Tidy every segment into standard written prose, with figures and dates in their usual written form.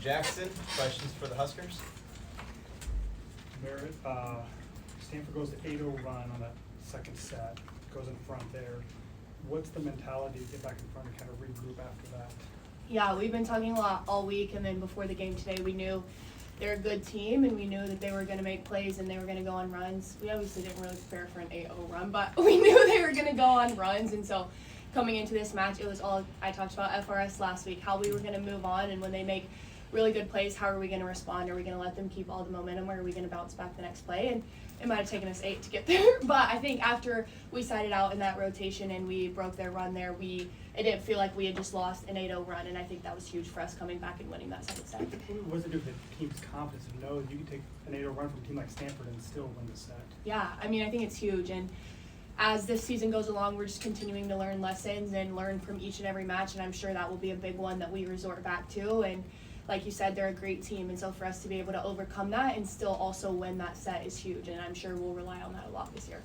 Jackson, questions for the Huskers? Merritt, Stanford goes to 8-0 run on that second set, goes in front there. What's the mentality to get back in front and kind of regroup after that? Yeah, we've been talking a lot all week, and then before the game today, we knew they're a good team, and we knew that they were going to make plays and they were going to go on runs. We obviously didn't really prepare for an 8-0 run, but we knew they were going to go on runs, and so coming into this match, it was all, I talked about FRS last week, how we were going to move on, and when they make really good plays, how are we going to respond? Are we going to let them keep all the momentum, or are we going to bounce back the next play? And it might have taken us 8 to get there, but I think after we sided out in that rotation and we broke their run there, it didn't feel like we had just lost an 8-0 run, and I think that was huge for us coming back and winning that second set. What does it do for the team's confidence to know you can take an 8-0 run from a team like Stanford and still win the set? Yeah, I mean, I think it's huge, and as this season goes along, we're just continuing to learn lessons and learn from each and every match, and I'm sure that will be a big one that we resort back to. And like you said, they're a great team, and so for us to be able to overcome that and still also win that set is huge, and I'm sure we'll rely on that a lot this year.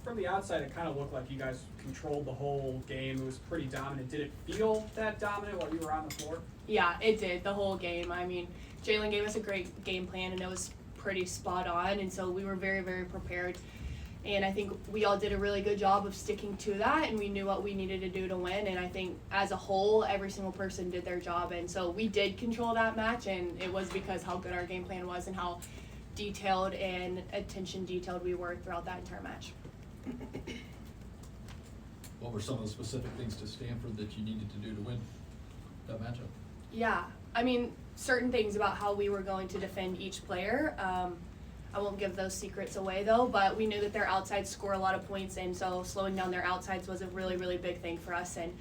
From the outside, it kind of looked like you guys controlled the whole game. It was pretty dominant. Did it feel that dominant while you were on the floor? Yeah, it did, the whole game. I mean, Jalen gave us a great game plan, and it was pretty spot on, and so we were very, very prepared. And I think we all did a really good job of sticking to that, and we knew what we needed to do to win. And I think as a whole, every single person did their job. And so we did control that match, and it was because how good our game plan was and how detailed and attention detailed we were throughout that entire match. What were some of the specific things to Stanford that you needed to do to win that matchup? Yeah, I mean, certain things about how we were going to defend each player. I won't give those secrets away though, but we knew that their outsides score a lot of points, and so slowing down their outsides was a really, really big thing for us. And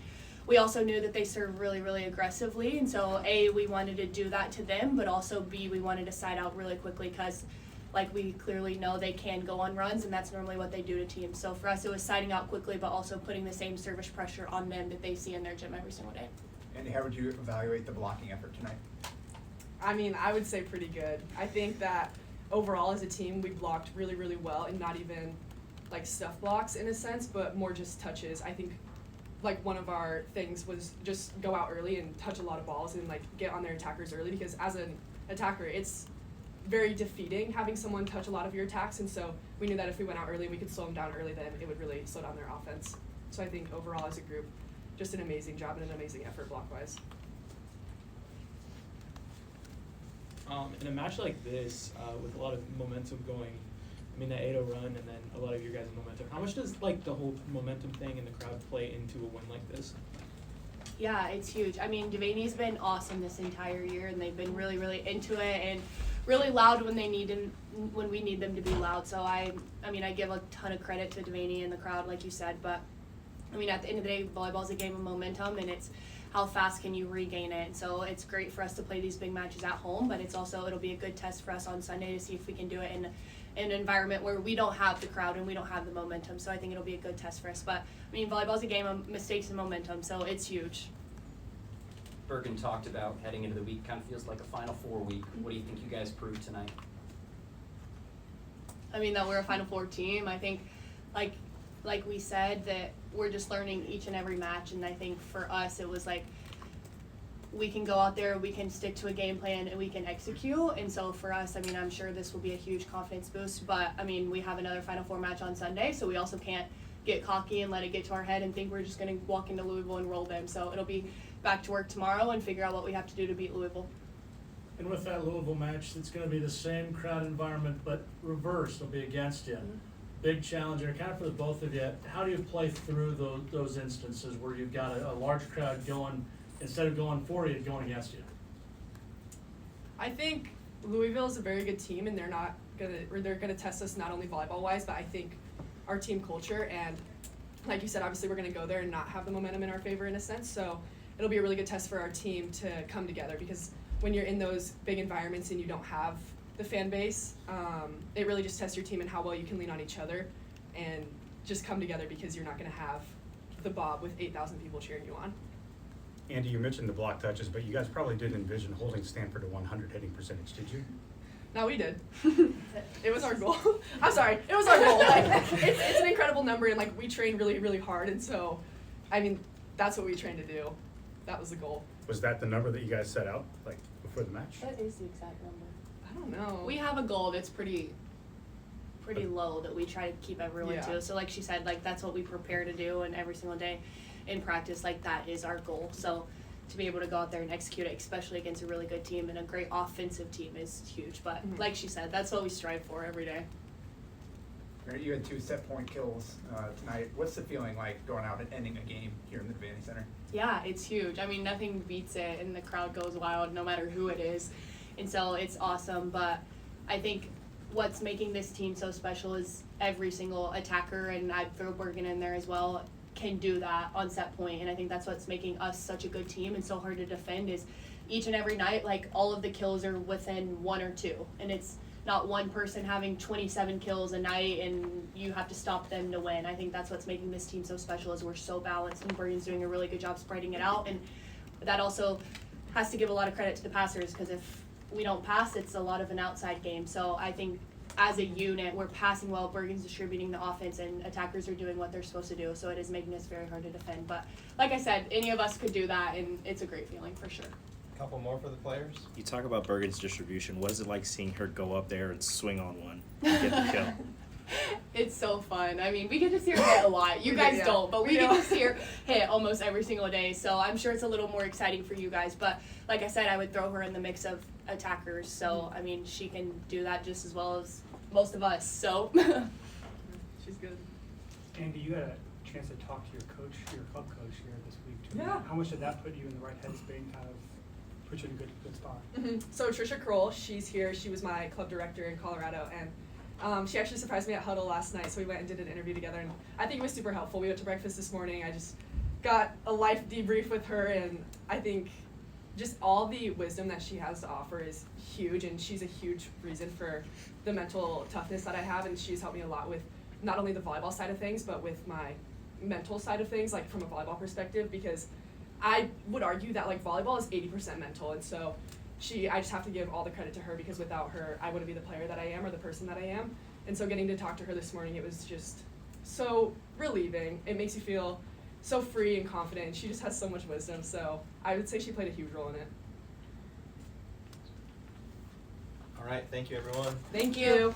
we also knew that they serve really, really aggressively, and so A, we wanted to do that to them, but also B, we wanted to side out really quickly because like we clearly know they can go on runs, and that's normally what they do to teams. So for us, it was siding out quickly, but also putting the same service pressure on them that they see in their gym every single day. Andy, how would you evaluate the blocking effort tonight? I mean, I would say pretty good. I think that overall as a team, we blocked really, really well, and not even like stuff blocks in a sense, but more just touches. I think like one of our things was just go out early and touch a lot of balls and like get on their attackers early, because as an attacker, it's very defeating having someone touch a lot of your attacks, and so we knew that if we went out early, we could slow them down early, then it would really slow down their offense. So I think overall as a group, just an amazing job and an amazing effort block-wise. In a match like this, with a lot of momentum going, I mean, that 8-0 run and then a lot of your guys' momentum, how much does like the whole momentum thing and the crowd play into a win like this? Yeah, it's huge. I mean, Devaney's been awesome this entire year, and they've been really, really into it and really loud when they need them, when we need them to be loud. So I mean, I give a ton of credit to Devaney and the crowd, like you said. But I mean, at the end of the day, volleyball's a game of momentum, and it's how fast can you regain it. And so it's great for us to play these big matches at home, but it'll be a good test for us on Sunday to see if we can do it in an environment where we don't have the crowd and we don't have the momentum. So I think it'll be a good test for us. But I mean, volleyball's a game of mistakes and momentum, so it's huge. Bergen talked about heading into the week, kind of feels like a Final Four week. What do you think you guys proved tonight? I mean, that we're a Final Four team. I think, like we said, that we're just learning each and every match, and I think for us it was like we can go out there, we can stick to a game plan, and we can execute. And so for us, I mean, I'm sure this will be a huge confidence boost, but I mean, we have another Final Four match on Sunday, so we also can't get cocky and let it get to our head and think we're just going to walk into Louisville and roll them. So it'll be back to work tomorrow and figure out what we have to do to beat Louisville. And with that Louisville match, it's going to be the same crowd environment, but reversed. It'll be against you. Mm-hmm. Big challenge, and kind of for the both of you. How do you play through those instances where you've got a large crowd going, instead of going for you, going against you? I think Louisville is a very good team, and they're gonna test us not only volleyball wise, but I think our team culture. And like you said, obviously we're gonna go there and not have the momentum in our favor in a sense. So it'll be a really good test for our team to come together, because when you're in those big environments and you don't have the fan base, it really just tests your team and how well you can lean on each other and just come together, because you're not going to have the Bob with 8,000 people cheering you on. Andy, you mentioned the block touches, but you guys probably didn't envision holding Stanford to 100 hitting percentage, did you? No, we did. It was our goal. I'm sorry, it was our goal. Like, it's an incredible number, and like we train really, really hard, and so, I mean, that's what we trained to do. That was the goal. Was that the number that you guys set out, like for the match? What is the exact number? I don't know. We have a goal that's pretty low that we try to keep everyone Yeah. to. So like she said, like that's what we prepare to do, and every single day in practice, like that is our goal. So to be able to go out there and execute it, especially against a really good team and a great offensive team, is huge. But Mhm. like she said, that's what we strive for every day. Right, you had 2 set point kills tonight. What's the feeling like going out and ending a game here in the Vandy Center? Yeah, it's huge. I mean, nothing beats it, and the crowd goes wild no matter who it is. And so it's awesome, but I think what's making this team so special is every single attacker, and I'd throw Bergen in there as well, can do that on set point. And I think that's what's making us such a good team and so hard to defend is each and every night, like all of the kills are within 1 or 2. And it's not one person having 27 kills a night and you have to stop them to win. I think that's what's making this team so special is we're so balanced, and Bergen's doing a really good job spreading it out. And that also has to give a lot of credit to the passers, because if we don't pass, it's a lot of an outside game. So I think as a unit, we're passing well, Bergen's distributing the offense, and attackers are doing what they're supposed to do. So it is making us very hard to defend. But like I said, any of us could do that, and it's a great feeling for sure. Couple more for the players. You talk about Bergen's distribution. What is it like seeing her go up there and swing on one and get the kill? It's so fun. I mean, we get to see her hit a lot. You guys Yeah. don't, but we We get do. to see her hit almost every single day. So I'm sure it's a little more exciting for you guys. But like I said, I would throw her in the mix of attackers. So, I mean, she can do that just as well as most of us. So. She's good. Andi, you had a chance to talk to your coach, your club coach here this week too. Yeah. How much did that put you in the right headspace and kind of put you in a good spot? So Trisha Kroll, she's here. She was my club director in Colorado, and she actually surprised me at Huddle last night. So we went and did an interview together, and I think it was super helpful. We went to breakfast this morning. I just got a life debrief with her, and I think just all the wisdom that she has to offer is huge, and she's a huge reason for the mental toughness that I have, and she's helped me a lot with not only the volleyball side of things, but with my mental side of things, like from a volleyball perspective, because I would argue that like volleyball is 80% mental, and so I just have to give all the credit to her, because without her, I wouldn't be the player that I am or the person that I am. And so getting to talk to her this morning, it was just so relieving. It makes you feel so free and confident, and she just has so much wisdom, so I would say she played a huge role in it. All right, thank you everyone. Thank you.